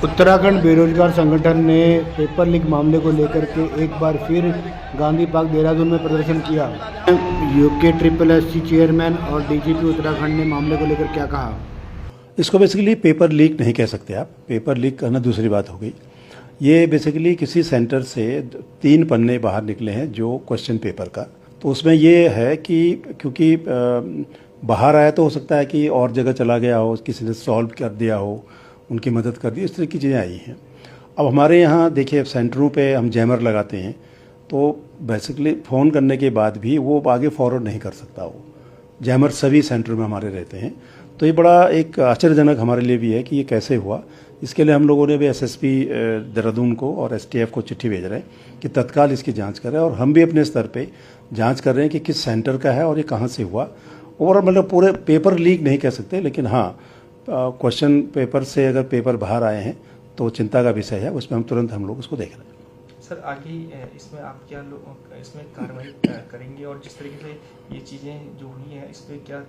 उत्तराखंड बेरोजगार संगठन ने पेपर लीक मामले को लेकर के एक बार फिर गांधी पार्क देहरादून में प्रदर्शन किया। यूके SSSC चेयरमैन और डीजीपी उत्तराखंड ने मामले को लेकर क्या कहा? इसको बेसिकली पेपर लीक नहीं कह सकते आप, पेपर लीक करना दूसरी बात हो गई। ये बेसिकली किसी सेंटर से 3 पन्ने बाहर निकले हैं जो क्वेश्चन पेपर का, तो उसमें ये है कि क्योंकि बाहर आया तो हो सकता है कि और जगह चला गया हो, किसी ने सॉल्व कर दिया हो, उनकी मदद कर दी, इस तरह की चीज़ें आई हैं। अब हमारे यहाँ देखिए सेंटरों पे हम जैमर लगाते हैं, तो बेसिकली फ़ोन करने के बाद भी वो आगे फॉरवर्ड नहीं कर सकता। वो जैमर सभी सेंटर में हमारे रहते हैं, तो ये बड़ा एक आश्चर्यजनक हमारे लिए भी है कि ये कैसे हुआ। इसके लिए हम लोगों ने भी एसएसपी देहरादून को और एसटीएफ को चिट्ठी भेज रहे हैं कि तत्काल इसकी जांच करें, और हम भी अपने स्तर पे जांच कर रहे हैं कि किस सेंटर का है और ये कहाँ से हुआ। ओवरऑल मतलब पूरे पेपर लीक नहीं कह सकते, लेकिन हाँ क्वेश्चन पेपर से अगर पेपर बाहर आए हैं तो चिंता का विषय है, उसमें हम लोग उसको देख रहे हैं। सर आगे इसमें आप क्या इसमें कार्रवाई करेंगे, और जिस तरीके से ये चीज़ें जो हुई हैं इस पर क्या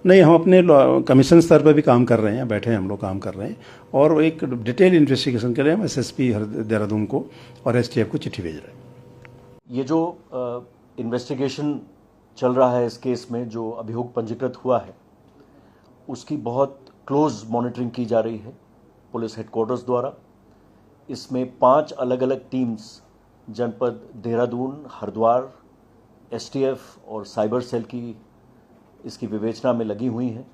नहीं, हम अपने कमीशन स्तर पर भी काम कर रहे हैं, बैठे हैं हम लोग काम कर रहे हैं, और एक डिटेल इन्वेस्टिगेशन के लिए हम एसएसपी देहरादून को और एसटीएफ को चिट्ठी भेज रहे हैं। ये जो इन्वेस्टिगेशन चल रहा है इस केस में, जो अभियोग पंजीकृत हुआ है, उसकी बहुत क्लोज मॉनिटरिंग की जा रही है पुलिस हेडक्वार्टर्स द्वारा। इसमें 5 अलग अलग टीम्स जनपद देहरादून, हरिद्वार, एसटीएफ और साइबर सेल की इसकी विवेचना में लगी हुई हैं।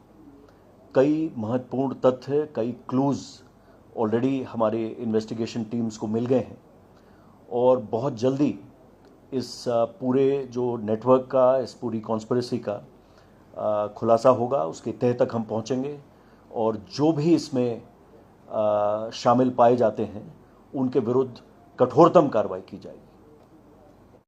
कई महत्वपूर्ण तथ्य, कई क्लूज ऑलरेडी हमारे इन्वेस्टिगेशन टीम्स को मिल गए हैं, और बहुत जल्दी इस पूरे जो नेटवर्क का, इस पूरी कॉन्स्पिरेसी का खुलासा होगा, उसके तह तक हम पहुंचेंगे, और जो भी इसमें शामिल पाए जाते हैं उनके विरुद्ध कठोरतम कार्रवाई की जाएगी।